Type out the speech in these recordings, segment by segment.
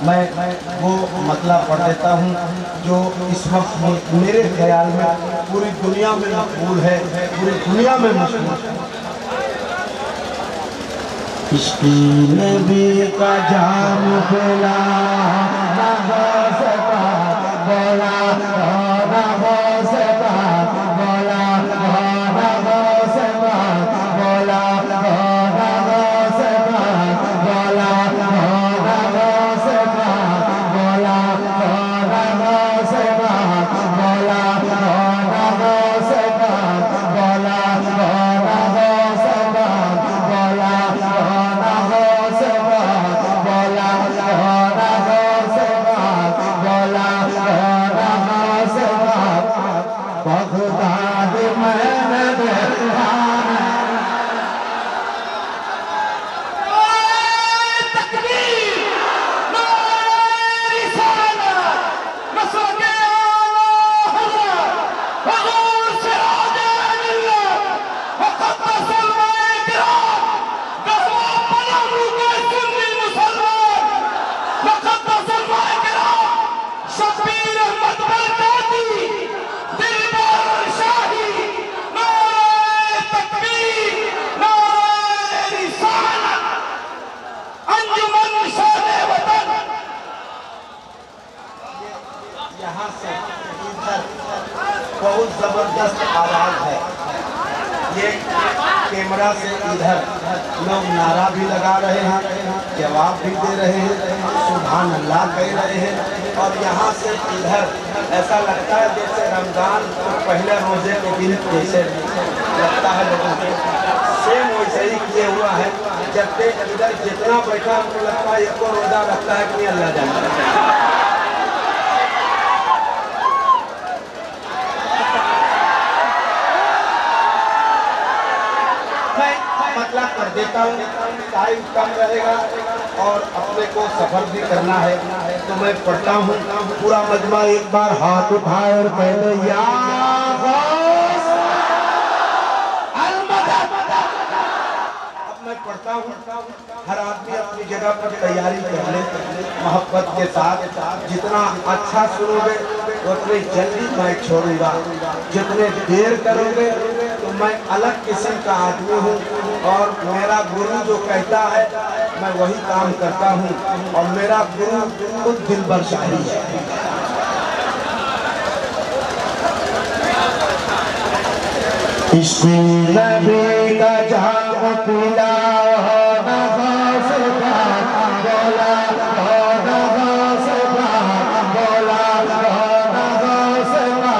मैं वो मतलब पढ़ देता हूँ जो इस वक्त मेरे ख्याल में पूरी दुनिया में मकबूल है, पूरी दुनिया में मशहूर है। इश्क़ नबी का जाम पिला ना हो सका बोला, ना हो सका बोला, ना हो सका बोला, ना हो सका बोला, ना हो सका बोला, ना हो सका बोला, ना हो सका बोला, ना हो सका बोला, ना हो सका बोला, ना हो सका बोला, ना हो सका बगदाद मैंने देखा यहाँ से इधर बहुत जबरदस्त आवाज है। ये कैमरा से इधर लोग नारा भी लगा रहे हैं, जवाब भी दे रहे हैं, सुभान अल्लाह कह रहे हैं। और यहाँ से इधर ऐसा लगता है जैसे रमजान और पहले रोजे के दिन जैसे लगता है लोगों को, सेम वैसे ही किए हुआ है। जब तक इधर जितना बैठा हमको लगता है एक और रोजा लगता है कि अल्लाह जाने। मतलब कर देता हूँ, टाइम कम रहेगा और अपने को सफर भी करना है तो मैं पढ़ता हूँ पूरा मजमा। एक बार हाथ उठाए और पहले या अब मैं पढ़ता हूँ। हर आदमी अपनी जगह पर तैयारी कर ले, मोहब्बत के साथ। जितना अच्छा सुनोगे उतनी जल्दी मैं छोड़ूंगा, जितने देर करोगे तो मैं अलग किस्म का आदमी हूँ। और मेरा गुरु जो कहता है मैं वही काम करता हूँ और मेरा गुरु खुद दिलबर शाही है। इश्क़ नबी का जाम पिला ना हो सका बोला, ना हो सका बोला, ना हो सका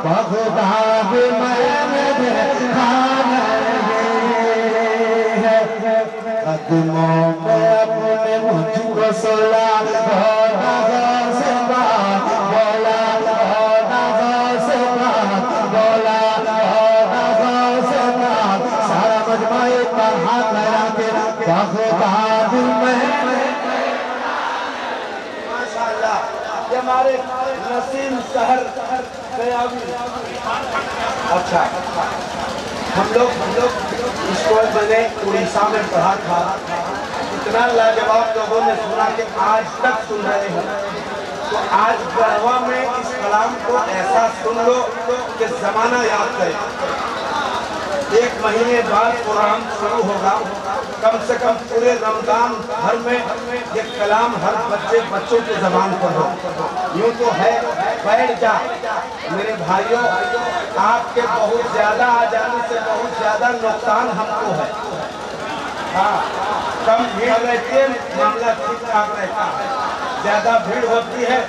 बगदाद मैंने देखा कदमों में अपने मुझको सोला, ना हो सका बोला, ना हो सका बोला, ना हो सका। सारा मजमा एक बार हाथ लगा के बगदाद में। माशाअल्लाह, ये हमारे नसीम शहर गयावी। अच्छा, हम लोग स्कूल मैंने उड़ीसा में पढ़ा था। इतना लाजवाब लोगों ने सुना कि आज तक सुन रहे हैं। तो आज गढ़वा में इस कलाम को ऐसा सुन लो कि जमाना याद करे। 1 महीने बाद कुरान शुरू होगा। कम से कम पूरे रमजान भर में ये कलाम हर बच्चों की जबान पर हो। यूँ तो है, बैठ जा मेरे भाइयों, आपके बहुत ज्यादा आ जाने से बहुत ज्यादा नुकसान हमको है। हाँ, कम भीड़ रहती है मामला ठीक ठाक रहता है, ज्यादा भीड़ होती है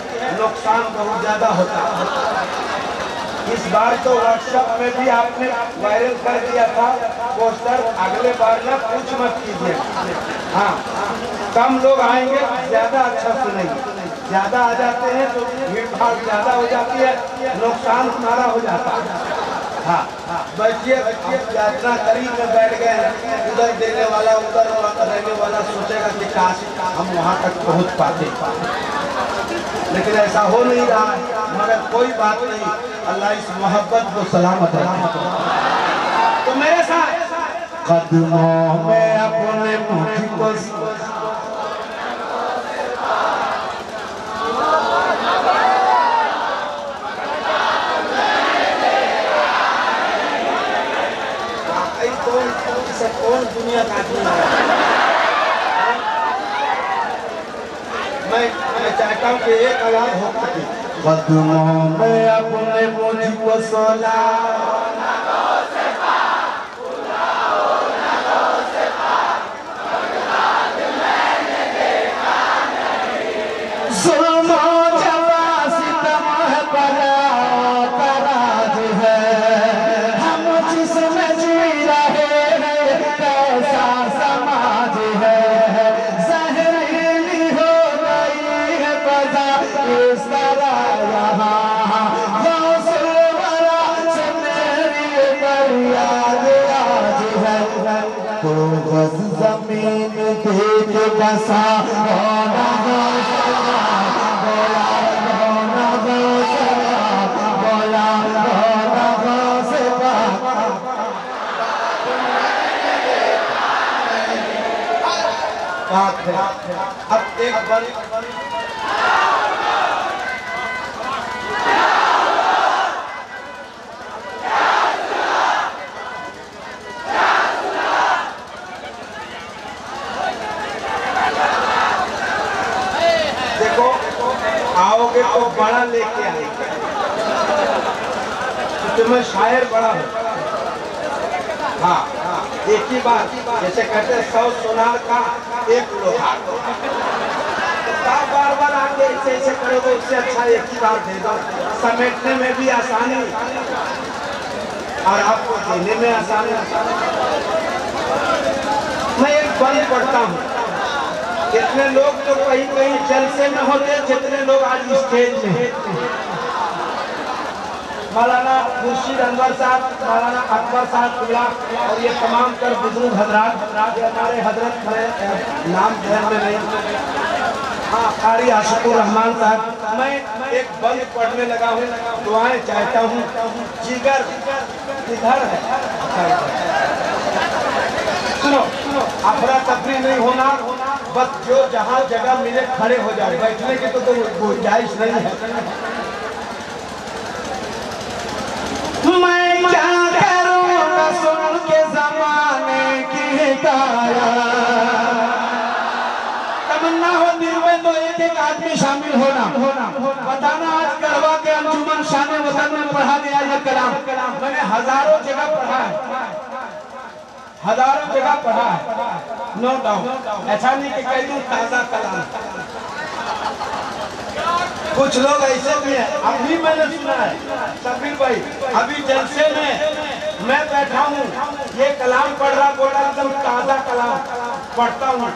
नुकसान बहुत ज्यादा होता है। इस बार तो वर्कशॉप में भी आपने वायरल कर दिया था पोस्टर, अगले बार ना कुछ मत कीजिए। हाँ, कम लोग आएंगे, ज्यादा अच्छा सुनेंगे। ज्यादा आ जाते हैं तो भीड़ भाड़ ज्यादा हो जाती है, नुकसान हमारा हो जाता है। हाँ, बैठिए, यात्रा करीब में बैठ गए, उधर देने वाला उधर रहने वाला सोचेगा कि काश हम वहाँ तक पहुँच पाते, लेकिन ऐसा हो नहीं रहा है। मगर कोई बात नहीं, अल्लाह इस मोहब्बत को सलामत रखे। तो मेरे साथ कदमों में अपने मुझको दुनिया का आदमी है। मैं चाहता हूँ कि एक आवाज होता है कदमों में अपने मुझको सोना जमीन देख बसा अब एक बार आओगे तो बड़ा लेके आएंगे तो मैं शायर बड़ा हूँ। हाँ एक ही बात जैसे कहते हैं 100 सोनार का एक लोहा बार बार आके ऐसे ऐसे करोगे उससे अच्छा एक ही बार दे दो समेटने में भी आसानी और आपको देने में आसानी। मैं एक बंद पढ़ता हूँ कितने लोग तो कहीं कहीं जलसे में होते जितने लोग आज स्टेज में मौलाना मुर्शीद अनवर साहब मौलाना अकबर साहब कुल्ला और ये तमाम कर बुजुर्ग हजरात हमारे हजरत में नाम ध्यान में नहीं हाँ कारी आशिकुर रहमान साहब। मैं एक बंद पढ़ने लगा हूँ दुआएं चाहता हूँ जिगर इधर है सुनो अफरा तफरी नहीं होना बस जो जहाँ जगह मिले खड़े हो जाए बैठने की तो गुंजाइश नहीं है। मैं क्या करूँ रसूल के जमाने की तमन्ना हो निर्वय तो एक एक आदमी शामिल होना बताना आज गढ़वा के अंजुमन शान वतन में पढ़ा गया ये कलाम मैंने हजारों जगह पढ़ा है हजारों जगह पढ़ा है नो डाउट ऐसा नहीं कि कह दूं ताजा कलाम कुछ लोग ऐसे भी हैं अभी मैंने सुना है शबीर भाई अभी जलसे में मैं बैठा हूँ ये कलाम पढ़ रहा बोला एकदम ताजा कलाम पढ़ता हूँ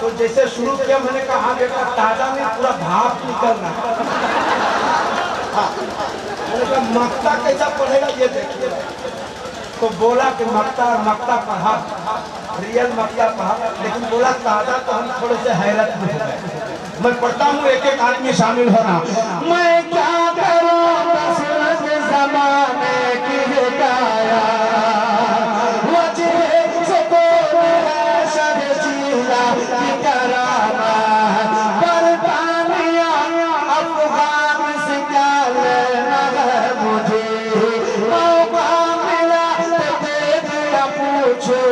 तो जैसे शुरू किया मैंने कहा हाँ बेटा ताजा नहीं पूरा भाप निकलना हाँ मैंने कहा मक्ता कैसा पढ़ेगा ये देखिए तो बोला कि मक्ता और मक्ता पढ़ा रियल मक्ता पढ़ा लेकिन बोला ताजा तो हम थोड़े से हैरत में हो गए। मैं पढ़ता हूँ एक एक आदमी शामिल होना मैं क्या करूँ ज़माने की हिकाया वजह से कोई है शर्जीला की करामा बरतानिया अफगान से क्या लेना है मुझे मौका मिला तो दे दिया पूछो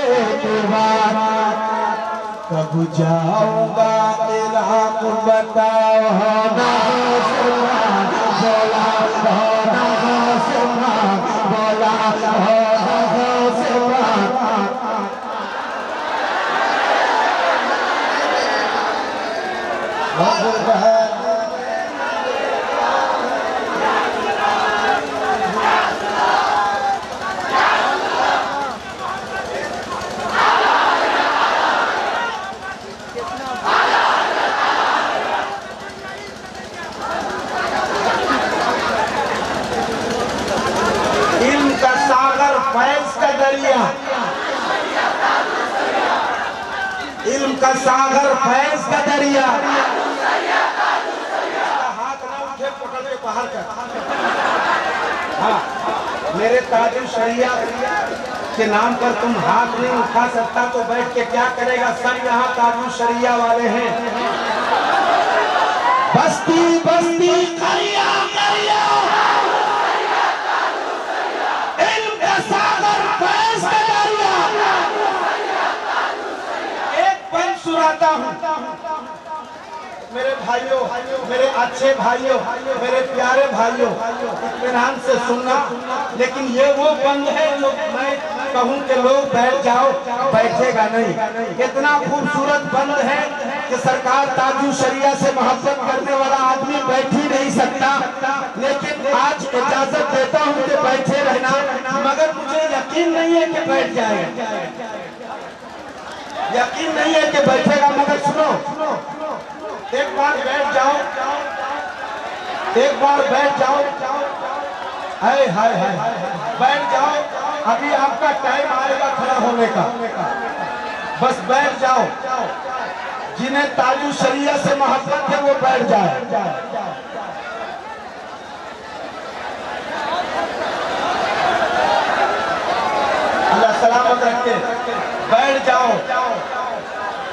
एक बार कब जाऊंगा इलाक बताओ ना बोला इल्म का सागर फैज का दरिया हाथ ना उठे पकड़ के बाहर कर हाँ मेरे ताजुल शरिया के नाम पर तुम हाथ नहीं उठा सकता तो बैठ के क्या करेगा सब यहाँ ताजुल शरिया वाले हैं बस्ती बस्ती करिया करिया इल्म का सागर फैज का दरिया चाहता हूँ मेरे भाइयों, मेरे अच्छे भाइयों, मेरे प्यारे भाइयों, इत्मीनान से सुनना। लेकिन ये वो बंद है जो मैं कहूँ कि लोग बैठ जाओ, बैठेगा नहीं। इतना खूबसूरत बंद है कि सरकार ताजू शरिया से मोहब्बत करने वाला आदमी बैठ ही नहीं सकता। लेकिन आज इजाजत देता हूँ कि बैठे रहना, मगर मुझे यकीन नहीं है कि बैठ जाएगा, यकीन नहीं है कि बैठेगा। मगर सुनो, एक बार बैठ जाओ, एक बार बैठ जाओ, हाय हाय हाय, बैठ जाओ। अभी आपका टाइम आएगा खड़ा होने का, बस बैठ जाओ। जिन्हें ताजू शरिया से मोहब्बत है वो बैठ जाए। अल्लाह सलामत रखे, बैठ जाओ।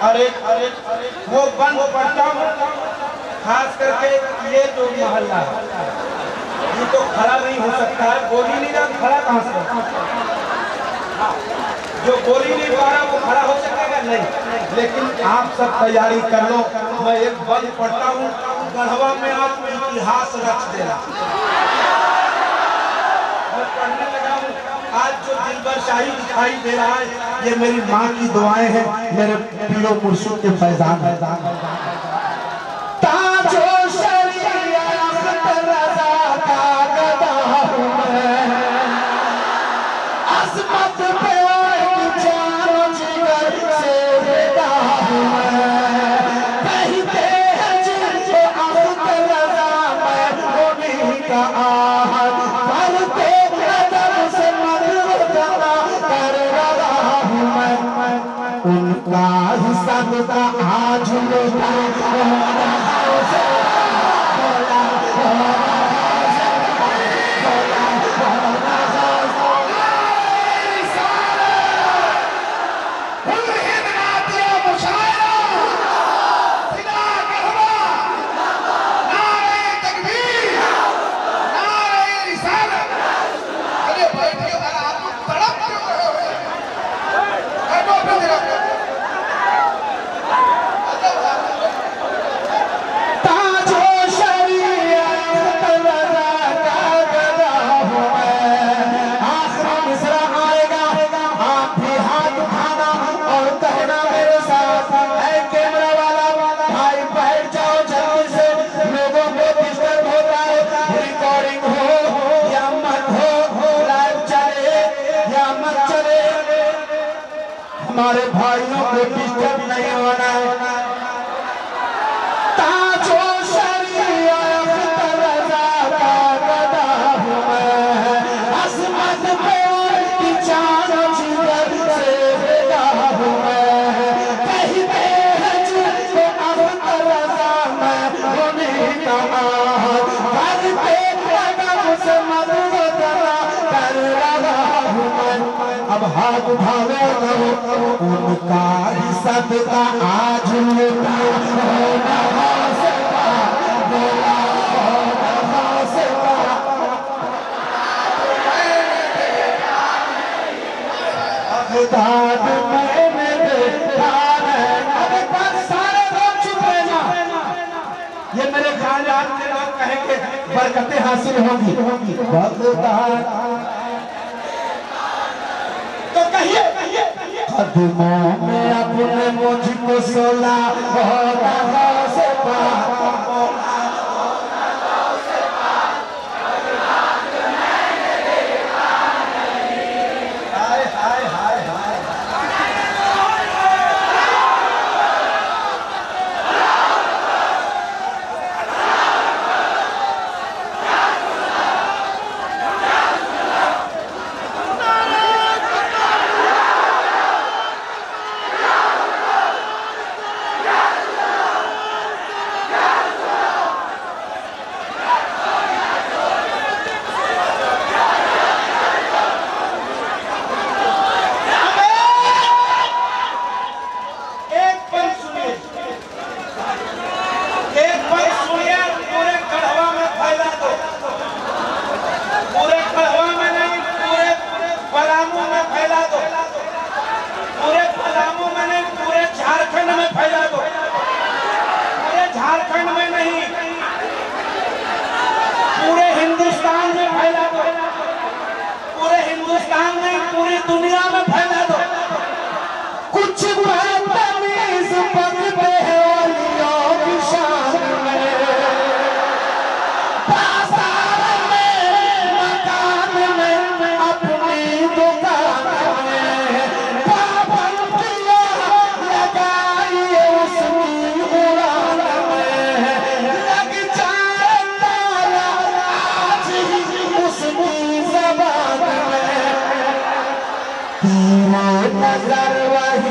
अरे वो बंद पढ़ता हूँ, खास करके ये जो मोहल्ला ये तो खड़ा नहीं हो सकता है, बोल ही नहीं रहा, खड़ा कहाँ से? जो बोल ही नहीं पा रहा वो खड़ा हो सकेगा नहीं। लेकिन आप सब तैयारी कर लो, मैं एक बंद पढ़ता हूँ, गढ़वा में आपको इतिहास रच देना। मैं पढ़ने लगा हूँ, आज जो दिलबर शाही दिखाई दे रहा है ये मेरी माँ की दुआएं हैं, मेरे पीरो मुर्शिद के फैजान है। ताजो शरिया रज़ा का गदा हूँ मैं, अज़मत पे जानो जिगर से फिदा हूँ मैं। कहते हैं जिनको अख्तर रज़ा मैं उन्हीं का आहत, पढ़ते अदब से मदरसा कर रहा हूँ मैं। उनका ही सदका आज लुटा हमारे भाइयों को डिस्टर्ब नहीं होना है। ताजो शरिया रज़ा का गदा हूँ मैं, अज़मत पे की जानो जिगर से फिदा हूँ मैं। कहते हैं जिनको अख्तर रज़ा मैं उन्हीं का आहत, करते कदम से मदरसा कर रहा हूँ मैं। अब हाथ उठावे उनका ही सदका आज लुटा सारे लोग चुप रहना। ये मेरे खानदान के लोग कहेंगे बरकतें हासिल होंगी। तो कहिए कदमों में अपने मुझको सोला से नजर वही